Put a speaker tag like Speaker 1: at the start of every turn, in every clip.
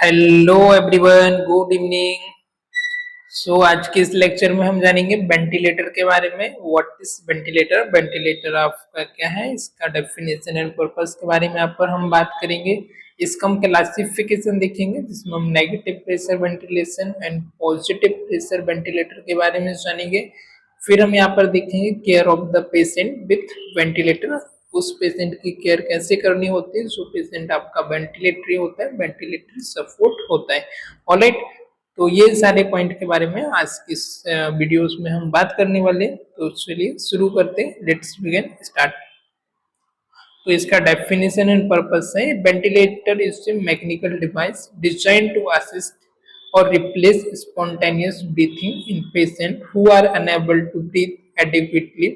Speaker 1: Hello everyone, good evening. आज के इस लेक्चर में हम जानेंगे वेंटिलेटर के बारे में। व्हाट इज वेंटिलेटर, वेंटिलेटर आपका क्या है, इसका डेफिनेशन एंड पर्पस के बारे में यहाँ पर हम बात करेंगे। इसका हम क्लासिफिकेशन देखेंगे जिसमें हम negative pressure ventilation and positive pressure ventilator के बारे में जानेंगे। फिर हम यहाँ पर देखेंगे care of the patient with ventilator, उस पेशेंट की केयर कैसे करनी होती है जो पेशेंट आपका वेंटिलेटरी होता है, वेंटिलेटरी सपोर्ट होता है। ऑलराइट, तो ये सारे पॉइंट के बारे में आज की वीडियोस में हम बात करने वाले हैं। तो चलिए शुरू करते हैं, लेट्स बिगिन स्टार्ट। तो इसका डेफिनेशन एंड पर्पस है, ventilator is a mechanical device design to assist और replace spontaneous breathing in patient who are unable to breathe adequately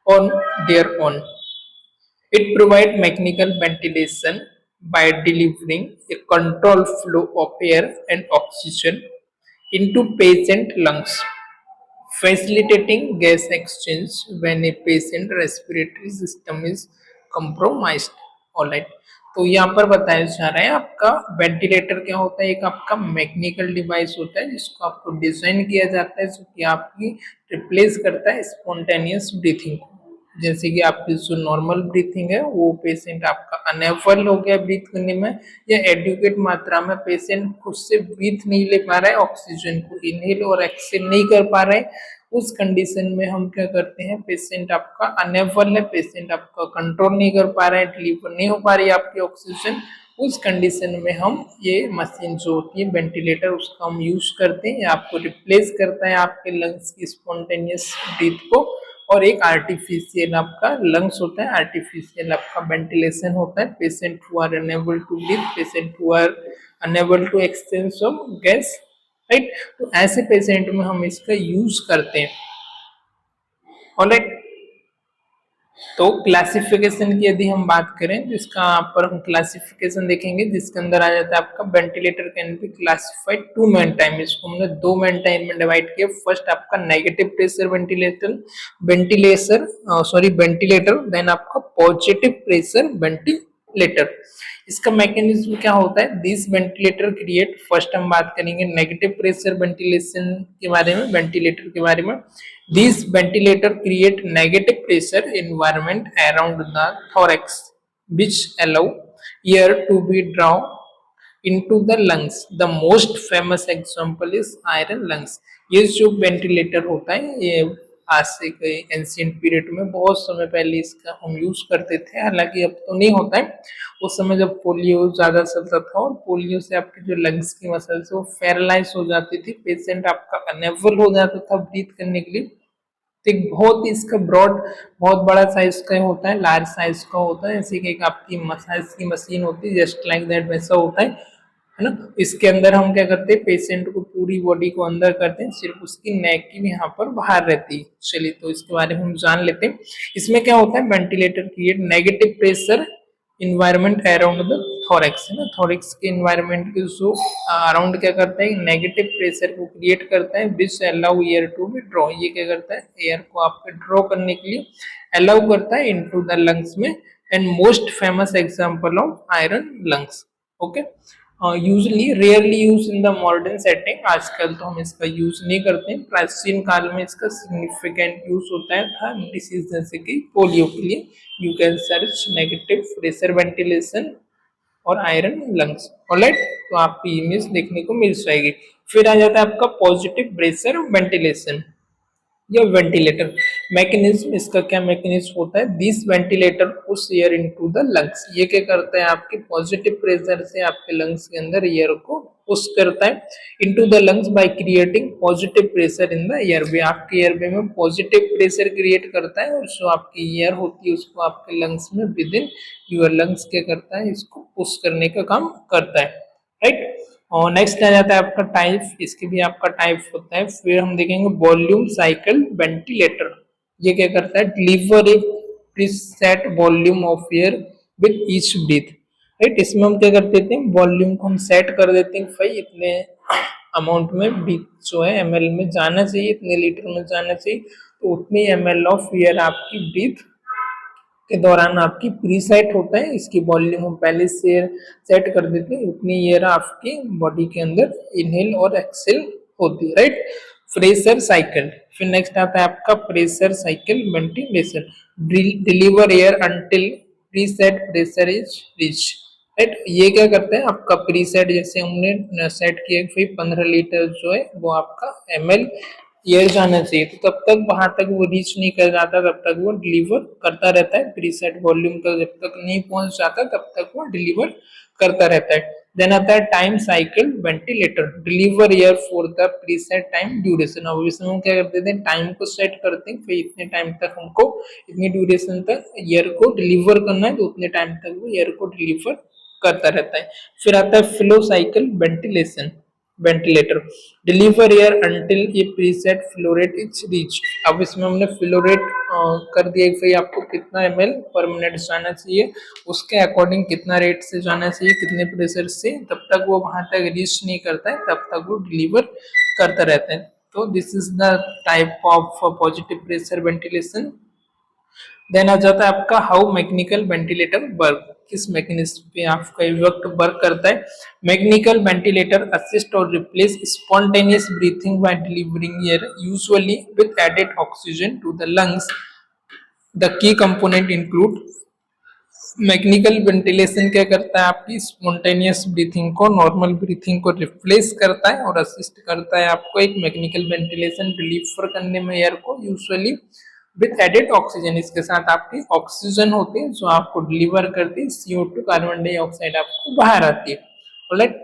Speaker 1: on their own. It provides mechanical ventilation by delivering a controlled flow of air and oxygen into patient lungs, facilitating gas exchange when a patient respiratory system is compromised. Alright, तो यहाँ पर बताया जा रहा है आपका ventilator क्या होता है। एक आपका मैकेनिकल डिवाइस होता है जिसको आपको डिजाइन किया जाता है जो कि आपकी रिप्लेस करता है स्पॉन्टेनियस ब्रीथिंग को। जैसे कि आपकी जो नॉर्मल ब्रीथिंग है वो पेशेंट आपका अनेबल हो गया ब्रीथ करने में, या एडिक्वेट मात्रा में पेशेंट खुद से ब्रीथ नहीं ले पा रहा है, ऑक्सीजन को इनहेल और एक्सहेल नहीं कर पा रहे हैं, उस कंडीशन में हम क्या करते हैं, पेशेंट आपका अनेबल है, पेशेंट आपका कंट्रोल नहीं कर पा रहा है, डिलीवर नहीं हो पा रही है आपकी ऑक्सीजन, उस कंडीशन में हम ये मशीन जो होती है वेंटिलेटर उसका हम यूज करते हैं। आपको रिप्लेस करता है आपके लंग्स की स्पॉन्टेनियस ब्रीथ को, और एक आर्टिफिशियल आपका लंग्स होता है, आर्टिफिशियल आपका वेंटिलेशन होता है। Patient who are unable to breathe, patient who are unable to exchange of gas, right. तो ऐसे पेशेंट में हम इसका यूज करते हैं। ऑलराइट, तो क्लासिफिकेशन की यदि हम बात करें तो इसका पर हम क्लासिफिकेशन देखेंगे जिसके अंदर आ जाता है आपका ventilator can be classified two main time. इसको हमने दो मेन टाइम में डिवाइड किया। फर्स्ट आपका नेगेटिव प्रेशर वेंटिलेटर, देन आपका पॉजिटिव प्रेशर वेंटिलेटर। इसका मैकेनिज्म क्या होता है, दिस वेंटिलेटर क्रिएट, फर्स्ट हम बात करेंगे नेगेटिव प्रेशर वेंटिलेशन के बारे में, वेंटिलेटर के बारे में। These ventilator create negative pressure environment around the thorax, which allow air to be drawn into the lungs. The most famous example is iron lungs. ये जो वेंटिलेटर होता है ये आज से एंशियंट पीरियड में बहुत समय पहले इसका हम यूज करते थे, हालांकि अब तो नहीं होता है। उस समय जब पोलियो ज्यादा चलता था और पोलियो से आपके जो लंग्स की मसल्स वो पैरालाइज हो जाती थी, पेशेंट आपका अनेबल हो जाता था ब्रीथ करने के लिए। तो एक बहुत ही इसका ब्रॉड, बहुत बड़ा साइज का होता है, लार्ज साइज का होता है, जैसे कि एक आपकी मसाज की मशीन होती है, जस्ट लाइक दैट वैसा होता है ना। इसके अंदर हम क्या करते हैं, पेशेंट को पूरी बॉडी को अंदर करते हैं, सिर्फ उसकी नेक की यहाँ पर बाहर रहती है। चलिए तो इसके बारे में हम जान लेते हैं। इसमें क्या होता है, ventilator create negative pressure environment around the thorax, है ना। थोरैक्स के इन्वायरमेंट के जो अराउंड क्या करता है, नेगेटिव प्रेशर को क्रिएट करता है, which allow air to be draw. ये क्या करता है, एयर को आपके ड्रॉ करने के लिए अलाउ करता है इनटू द लंग्स में। And most famous example of iron lungs. Okay, usually rarely use in the modern setting, आजकल तो हम इसका यूज नहीं करते हैं। प्राचीन काल में इसका सिग्निफिकेंट यूज होता है था डिसीज जैसे कि पोलियो के लिए। You can search negative pressure ventilation और आयरन लंग्स। ऑलराइट, तो आपकी इमेज देखने को मिल जाएगी। फिर आ जाता है आपका पॉजिटिव प्रेशर वेंटिलेशन या वेंटिलेटर मैकेनिज्म। इसका क्या मैकेनिज्म होता है, this ventilator push air into the lungs. ये क्या करता है, आपके पॉजिटिव प्रेशर से आपके लंग्स के अंदर एयर को पुश करता है into the lungs by creating positive pressure in the airway. आपके एयरवे में पॉजिटिव प्रेशर क्रिएट करता है और जो आपकी एयर होती है उसको आपके लंग्स में विद इन यूर लंग्स क्या करता है, इसको पुश करने का काम करता है, राइट। और नेक्स्ट आ जाता है आपका टाइप, इसके भी आपका टाइप होता है। फिर हम देखेंगे वॉल्यूम साइकिल वेंटिलेटर। ये क्या करता है, deliver a preset volume of air with each breath, right. इसमें हम क्या कर देते हैं, वॉल्यूम को हम सेट कर देते हैं, भाई इतने अमाउंट में ब्रीथ जो है ml में जाना चाहिए, इतने लीटर में जाना चाहिए, तो उतनी ml ऑफ एयर आपकी ब्रीथ के दौरान आपकी प्री सेट होता है, इसकी वॉल्यूम हम पहले से सेट कर देते हैं, उतनी एयर आपकी बॉडी के अंदर इनहेल और एक्सेल होती है, राइट। प्रेशर साइकिल, फिर नेक्स्ट आता है आपका pressure cycle ventilation, deliver air until preset pressure is reach, right. ये क्या करते हैं, आपका प्रीसेट जैसे हमने सेट किया फिर 15 लीटर जो है वो आपका ml एयर जाना चाहिए, तो तब तक वहां तक वो रीच नहीं कर जाता, तब तक वो डिलीवर करता रहता है प्रीसेट वॉल्यूम तक, जब तक नहीं पहुंच जाता तब तक वो डिलीवर करता रहता है। देन आता है time cycle ventilator, deliver air for the preset time duration. अब इसमें हम क्या करते थे, टाइम को सेट करते हैं, फिर इतने टाइम तक हमको इतनी ड्यूरेशन तक एयर को डिलीवर करना है, तो उतने टाइम तक वो एयर को डिलीवर करता रहता है। फिर आता है flow cycle ventilation ventilator, deliver air until ये preset flow rate is reach. अब इसमें हमने फ्लो रेट कर दिया कि आपको कितना ml पर मिनट जाना चाहिए, उसके अकॉर्डिंग कितना रेट से जाना चाहिए, कितने प्रेशर से, तब तक वो वहां तक रीच नहीं करता है, तब तक वो डिलीवर करता रहता है। तो this is the type of positive pressure ventilation. Then आ जाता है आपका हाउ मैकेनिकल वेंटिलेटर वर्क, किस मैकेनिज्म पे आपका वक्त वर्क करता है। मैकेनिकल वेंटिलेटर असिस्ट और replace spontaneous breathing by delivering air usually with added oxygen to the lungs. The key component include, mechanical ventilation क्या करता है, आपकी स्पॉन्टेनियस ब्रीथिंग को, नॉर्मल ब्रीथिंग को रिप्लेस करता है और असिस्ट करता है आपको एक मैकेनिकल वेंटिलेशन डिलीवर करने में एयर को, यूजुअली विथ एडेड ऑक्सीजन, इसके साथ आपकी ऑक्सीजन होती है जो आपको डिलीवर करती है CO2 कार्बन डाइऑक्साइड आपको बाहर आती है, राइट।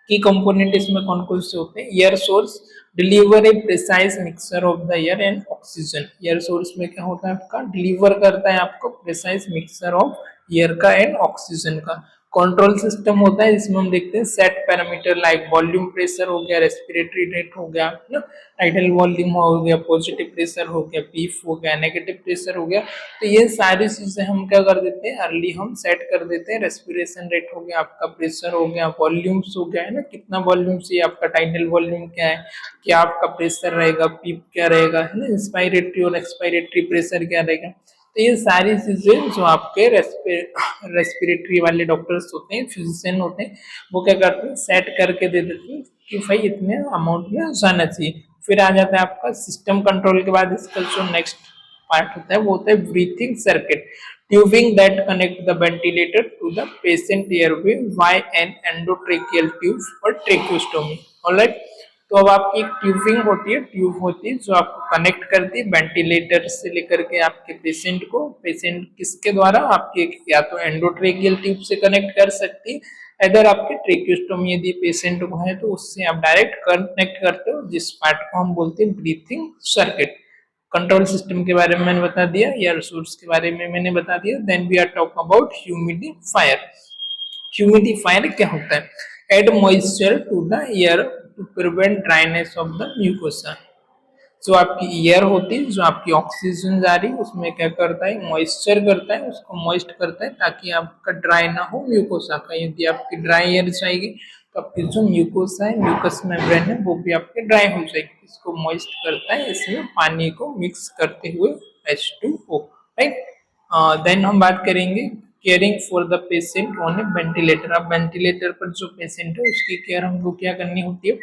Speaker 1: की कंपोनेंट इसमें कौन कौन से होते हैं, air source, deliver A precise mixture of the air and oxygen. Air source में क्या होता है, आपका डिलीवर करता है आपको प्रिसाइज मिक्सचर ऑफ एयर का एंड ऑक्सीजन का। कंट्रोल सिस्टम होता है, जिसमें हम देखते हैं set parameter like volume pressure हो गया, रेस्पिरेटरी रेट हो गया ना, टाइटल वॉल्यूम हो गया, पॉजिटिव प्रेशर हो गया, पीफ हो गया, नेगेटिव प्रेशर हो गया। तो ये सारी चीजें हम क्या कर देते हैं, अर्ली हम सेट कर देते हैं। रेस्पिरेशन रेट हो गया, आपका प्रेशर हो गया, वॉल्यूम्स हो गया है ना, कितना वॉल्यूम चाहिए, आपका टाइटल वॉल्यूम क्या है, क्या आपका प्रेशर रहेगा, पीप क्या रहेगा, है ना, इंस्पायरेटरी और एक्सपायरेटरी प्रेशर क्या रहेगा। तो ये सारी चीजें जो आपके रेस्पिरेटरी वाले डॉक्टर्स होते हैं, फिजिशियन होते हैं, वो क्या करते हैं, सेट करके दे देते हैं कि भाई इतने अमाउंट में जाना चाहिए। फिर आ जाता है आपका सिस्टम कंट्रोल के बाद इसका जो नेक्स्ट पार्ट होता है वो होता है breathing circuit, tubing that connect the ventilator to the patient airway via an endotracheal tube और ट्रेक्योस्टोमी, ऑलराइट। तो अब आपकी एक ट्यूबिंग होती है, ट्यूब होती है जो आपको कनेक्ट करती है वेंटिलेटर से लेकर के आपके पेशेंट को। पेशेंट किसके द्वारा, आपके या तो एंडोट्रेकियल ट्यूब से कनेक्ट कर सकती है, अगर आपके ट्रेक्योस्टोमी यदि पेशेंट को है तो उससे आप डायरेक्ट कनेक्ट करते हो, जिस पार्ट को हम बोलते हैं ब्रीथिंग सर्किट। कंट्रोल सिस्टम के बारे में मैंने बता दिया, एयर सोर्स के बारे में मैंने बता दिया। Then we are talk about humidifier. Humidifier क्या होता है, add moisture to the air to prevent dryness of the mucosa. जो आपकी एयर होती है, जो आपकी ऑक्सीजन जा रही है, उसमें क्या करता है, मॉइस्चर करता है, उसको मॉइस्ट करता है ताकि आपका ड्राई ना हो म्यूकोसा का। यदि आपकी ड्राई एयर जाएगी तो आपकी जो म्यूकोसा है, म्यूकस मेम्ब्रेन है, वो भी आपके ड्राई हो जाएगी। इसको मॉइस्ट करता है, इसमें पानी को मिक्स करते हुए H2O, राइट। देन हम बात करेंगे caring for the patient on A ventilator. अब वेंटिलेटर पर जो पेशेंट है उसकी केयर हमको क्या करनी होती है,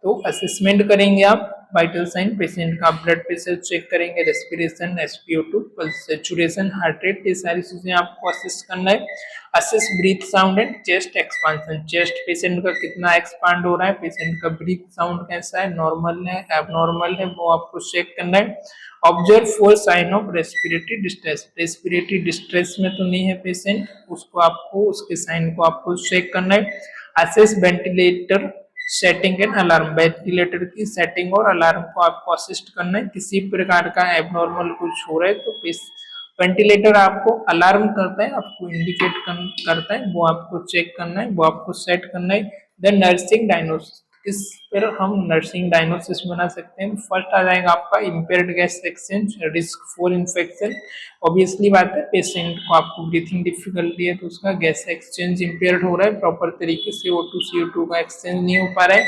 Speaker 1: तो असेसमेंट करेंगे आप, वाइटल साइन पेशेंट का, ब्लड प्रेशर चेक करेंगे, respiration, SpO2, pulse saturation, heart rate, ये सारी चीजें आपको असेस करना है। Assess breath sound and chest expansion, chest patient का कितना एक्सपांड हो रहा है, पेशेंट का ब्रीथ साउंड कैसा है, नॉर्मल है, एबनॉर्मल है, वो आपको चेक करना है। Observe for sign of respiratory distress, respiratory distress में तो नहीं है पेशेंट, उसको आपको, उसके साइन को आपको चेक करना है। Assess ventilator setting and alarm, ventilator की सेटिंग और अलार्म को आपको असिस्ट करना है। किसी प्रकार का एबनॉर्मल कुछ हो रहा है तो वेंटिलेटर आपको अलार्म करता है, आपको इंडिकेट करता है, वो आपको चेक करना है, वो आपको सेट करना है। देन नर्सिंग डायग्नोसिस, किस पर हम नर्सिंग डायग्नोसिस बना सकते हैं। फर्स्ट आ जाएगा आपका impaired gas exchange, risk for infection. Obviously बात है, पेशेंट को आपको ब्रीथिंग डिफिकल्टी है तो उसका गैस एक्सचेंज इम्पेयर्ड हो रहा है, प्रॉपर तरीके से CO2 का एक्सचेंज नहीं हो पा रहा है।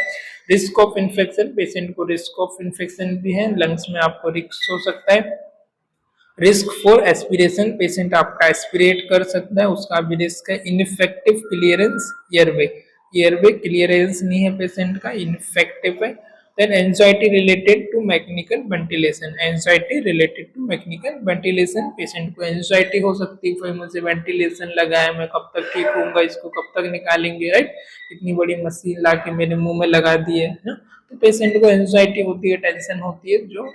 Speaker 1: रिस्क ऑफ इन्फेक्शन, पेशेंट को रिस्क ऑफ इन्फेक्शन भी है, लंग्स में आपको रिस्क हो सकता है। रिस्क फॉर एस्पिरेशन, पेशेंट आपका एस्पिरेट कर सकता है, उसका भी रिस्क है। Ineffective clearance airway, airway clearance नहीं है पेशेंट का, इनफेक्टिव है। Then anxiety related to mechanical ventilation, anxiety related to mechanical ventilation, patient को एंजाइटी हो सकती है, कोई मुझे वेंटिलेशन लगा है, मैं कब तक ठीक होऊंगा, इसको कब तक निकालेंगे, राइट, इतनी बड़ी मशीन ला के मेरे मुंह में लगा दी है ना? तो पेशेंट को एंजाइटी होती है, टेंशन होती है, जो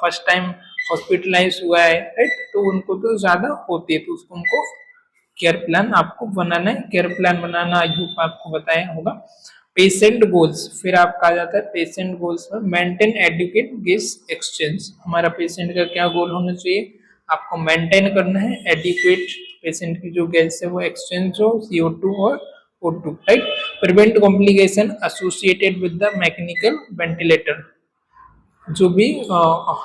Speaker 1: फर्स्ट टाइम हॉस्पिटलाइज हुआ है, राइट, तो उनको तो ज्यादा होती है, तो उसको उनको केयर प्लान आपको बनाना है। Care plan banana I hope आपको बताया होगा। पेशेंट गोल्स, फिर आपका आ जाता है पेशेंट गोल्स में मेंटेन एडुकेट गैस एक्सचेंज, हमारा पेशेंट का क्या गोल होना चाहिए, आपको मेंटेन करना है एडिक्वेट पेशेंट की जो गैस है वो एक्सचेंज हो, CO2 और O2, right. Prevent complication associated with the mechanical ventilator, जो भी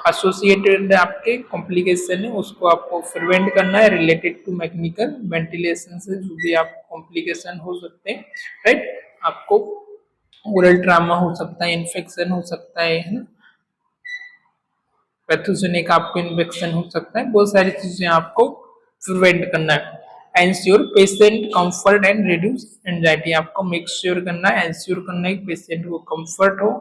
Speaker 1: एसोसिएटेड आपके कॉम्प्लिकेशन है उसको आपको प्रिवेंट करना है रिलेटेड टू मैकेनिकल वेंटिलेशन से, जो भी आप कॉम्प्लिकेशन हो सकते हैं, राइट। आपको ओरल ट्रामा हो सकता है, इन्फेक्शन हो सकता है ना, पैथोजेनिक आपको इन्फेक्शन हो सकता है, बहुत सारी चीजें आपको प्रिवेंट करना है। Ensure patient comfort and reduce anxiety, आपको मेक श्योर करना है, एंश्योर करना है कि पेशेंट को कंफर्ट हो,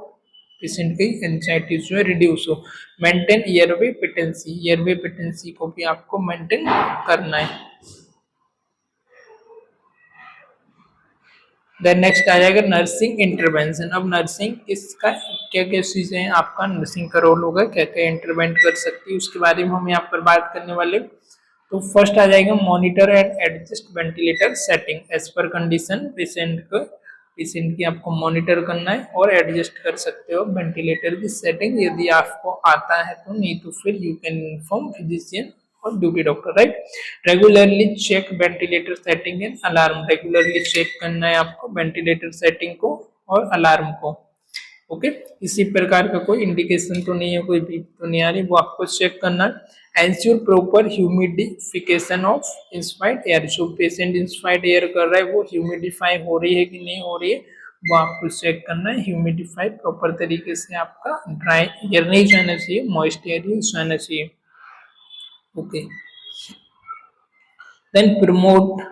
Speaker 1: पेशेंट की एंजाइटी जो है रिड्यूस हो। Maintain airway patency, airway patency को भी आपको मेंटेन करना है। देन नेक्स्ट आ जाएगा नर्सिंग इंटरवेंशन। अब नर्सिंग इसका क्या क्या चीजें हैं, आपका नर्सिंग का रोल होगा, क्या क्या इंटरवेंट कर सकती है, उसके बारे में हम यहाँ पर बात करने वाले। तो फर्स्ट आ जाएगा monitor and adjust ventilator setting as per condition, patient की आपको मॉनिटर करना है और एडजस्ट कर सकते हो वेंटिलेटर की सेटिंग, यदि आपको आता है तो, नहीं तो फिर यू कैन इन्फॉर्म फिजिशियन और duty doctor, right. Regularly check ventilator setting and alarm, regularly check करना है आपको वेंटिलेटर सेटिंग को और अलार्म को, ओके। इसी प्रकार का कोई इंडिकेशन तो नहीं है, कोई बीप तो नहीं आ रही, वो आपको चेक करना है। Ensure proper humidification of inspired air, जो पेशेंट इंस्पायर्ड एयर कर रहा है वो ह्यूमिडिफाई हो रही है कि नहीं हो रही है, वो आपको चेक करना है। ह्यूमिडिफाई प्रॉपर तरीके से, आपका ड्राई एयर नहीं जाना चाहिए, मॉइस्ट एयर ही जाना चाहिए, okay. Then promote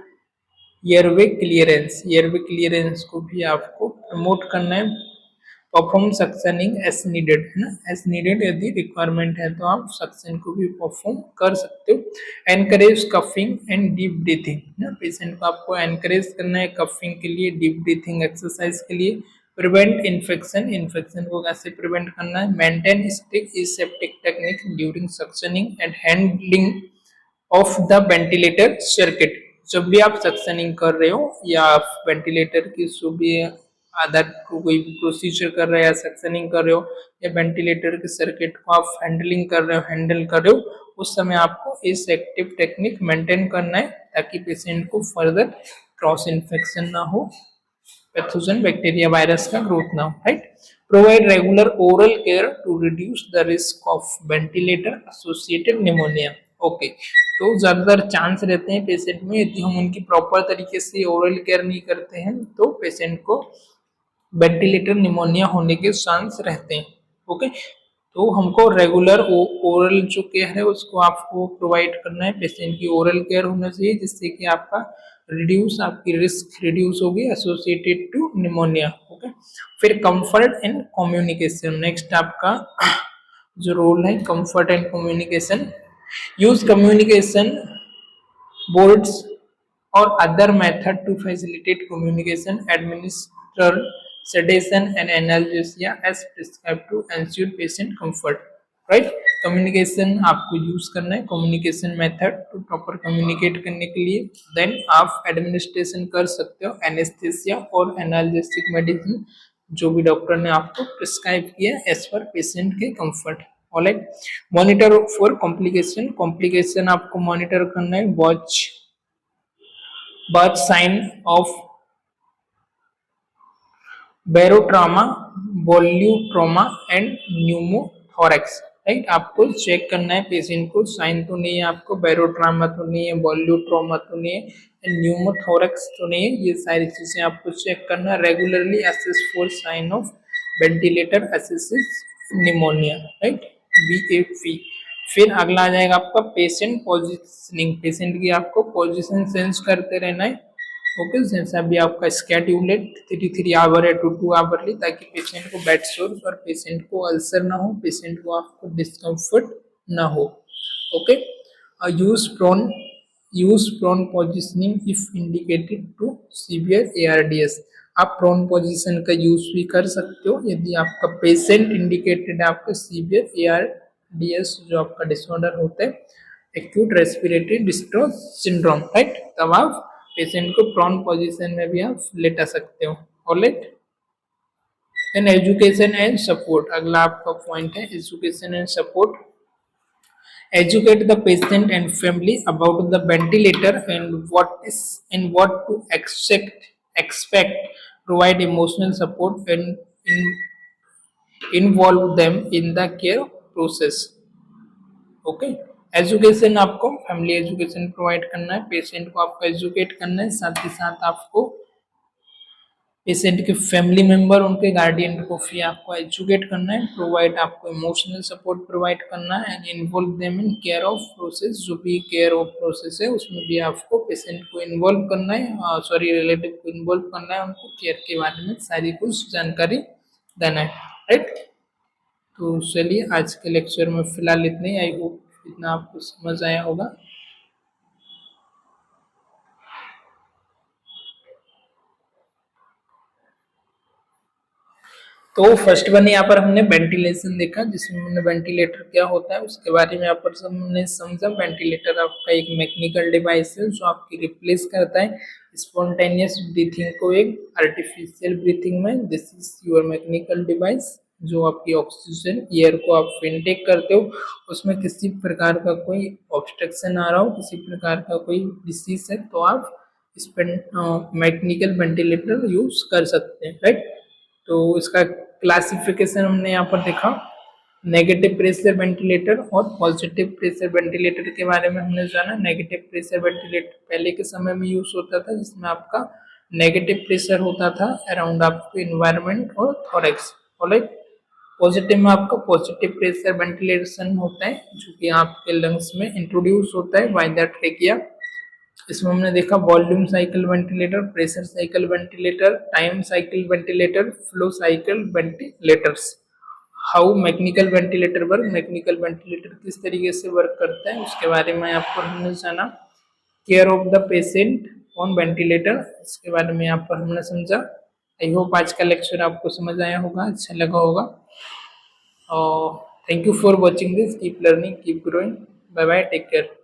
Speaker 1: airway clearance, airway clearance को भी आपको प्रमोट करना है। परफॉर्म सक्शनिंग एस नीडेड, है ना, एस नीडेड यदि रिक्वायरमेंट है तो आप सक्शन को भी परफॉर्म कर सकते हो। Encourage coughing and deep breathing, ना, पेशेंट को आपको एनकरेज करना है कफिंग के लिए, डीप ब्रीथिंग एक्सरसाइज के लिए। प्रिवेंट इन्फेक्शन, इन्फेक्शन को कैसे प्रिवेंट करना है। Maintain strict aseptic technique during suctioning and handling of the ventilator circuit, जब भी आप सक्शनिंग कर रहे हो या आप वेंटिलेटर की जो भी आधार को कोई भी प्रोसीजर कर रहे हो या सक्शनिंग कर रहे हो या वेंटिलेटर के सर्किट को आप हैंडलिंग कर रहे हो, हैंडल कर रहे हो, उस समय आपको इस एक्टिव टेक्निक मेंटेन करना है ताकि पेशेंट को फर्दर क्रॉस इन्फेक्शन ना हो, पैथोजन बैक्टीरिया वायरस का ग्रोथ ना हो, right. Provide regular oral care to reduce the risk of ventilator associated pneumonia, okay. तो ज्यादातर चांस रहते हैं पेशेंट में, यदि हम उनकी प्रॉपर तरीके से ओरल केयर नहीं करते हैं तो पेशेंट को वेंटिलेटर निमोनिया होने के चांस रहते हैं, ओके। तो हमको रेगुलर ओरल जो केयर है उसको आपको प्रोवाइड करना है, पेशेंट की ओरल केयर होना चाहिए जिससे कि आपका आपकी रिस्क रिड्यूस होगी एसोसिएटेड टू निमोनिया, ओके। फिर कंफर्ट एंड कम्युनिकेशन, नेक्स्ट आपका जो रोल है comfort and communication. Use communication boards or other method to facilitate communication, administer sedation and analgesia as prescribed to ensure patient comfort, right। Communication आपको use करना है, communication method to proper communicate करने के लिए। Then आप administration कर सकते हो एनेस्थेसिया और एनाल्जेसिक मेडिसिन, जो भी डॉक्टर ने आपको प्रिस्क्राइब किया एज पर पेशेंट के comfort, alright. Monitor for complication, complication आपको मॉनिटर करना है। Watch birth sign of barotrauma, volutrauma and pneumothorax, right. आपको चेक करना है पेशेंट को, साइन तो नहीं है आपको, बैरोट्रामा तो नहीं है, वॉल्यूट्रोमा तो नहीं है, न्यूमोथोरैक्स तो नहीं है, ये सारी चीजें आपको चेक करना है। Regularly assess for sign of ventilator assisted pneumonia, right, BAV। फिर अगला आ जाएगा आपका पेशेंट पोजीशनिंग, पेशेंट की आपको पोजीशन चेंज करते रहना है। ओके, जैसा भी आपका स्केड्यूल है 3 आवर या 2 आवरली, ताकि पेशेंट को बेड सोर्स और पेशेंट को अल्सर ना हो, पेशेंट को आपको डिस्कम्फर्ट ना हो। Okay, use prone positioning if indicated to severe ARDS. आप प्रोन पोजीशन का यूज भी कर सकते हो यदि आपका पेशेंट इंडिकेटेड है आपका सीवियर एआरडीएस जो आपका डिसऑर्डर होता है, acute respiratory distress syndrome, right. तब आप पेशेंट को प्रोन पोजीशन में भी आप लेटा सकते हो। Alright, then education and support, अगला आपका पॉइंट है education and support. Educate the patient and family about the ventilator and what to expect. Provide emotional support and involve them in the care process. Okay, education आपको family education provide करना है, patient को आपको educate करना है, साथ ही साथ आपको पेशेंट के फैमिली मेंबर उनके गार्डियन को भी आपको एजुकेट करना है, प्रोवाइड आपको इमोशनल सपोर्ट प्रोवाइड करना है and involve them in care of process. जो भी केयर ऑफ प्रोसेस है उसमें भी आपको पेशेंट को इन्वॉल्व करना है, रिलेटिव को इन्वॉल्व करना है, उनको केयर के बारे में सारी कुछ जानकारी देना है, राइट। तो चलिए आज के लेक्चर में फिलहाल इतने ही, आई होप इतना आपको समझ आया होगा। तो फर्स्ट वन यहाँ पर हमने वेंटिलेशन देखा, जिसमें हमने वेंटिलेटर क्या होता है उसके बारे में यहाँ पर हमने समझा। वेंटिलेटर आपका एक मैकेनिकल डिवाइस है जो आपकी रिप्लेस करता है स्पॉन्टेनियस ब्रीथिंग को एक आर्टिफिशियल ब्रीथिंग में। This is your mechanical device, जो आपकी ऑक्सीजन एयर को आप इनटेक करते हो, उसमें किसी प्रकार का कोई ऑब्स्ट्रक्शन आ रहा हो, किसी प्रकार का कोई डिसीज है, तो आप इस मैकेनिकल वेंटिलेटर यूज कर सकते हैं, राइट। तो इसका क्लासिफिकेशन हमने यहाँ पर देखा, नेगेटिव प्रेशर वेंटिलेटर और पॉजिटिव प्रेशर वेंटिलेटर के बारे में हमने जाना। नेगेटिव प्रेशर वेंटिलेटर पहले के समय में यूज होता था, जिसमें आपका नेगेटिव प्रेशर होता था अराउंड आपको इन्वायरमेंट और थोरैक्स। ऑलराइट, पॉजिटिव में आपका पॉजिटिव प्रेशर वेंटिलेशन होता है जो कि आपके लंग्स में इंट्रोड्यूस होता है बाय द ट्रेकिया। इसमें हमने देखा volume cycle ventilator, pressure cycle ventilator, time cycle ventilator, flow cycle ventilators. How mechanical ventilator work, mechanical ventilator किस तरीके से वर्क करता है उसके बारे में आपको हमने जाना। Care of the patient on ventilator, इसके बारे में यहाँ पर हमने समझा। आई होप आज का लेक्चर आपको समझ आया होगा, अच्छा लगा होगा। Thank you for watching this, keep learning, keep growing, bye bye, take care.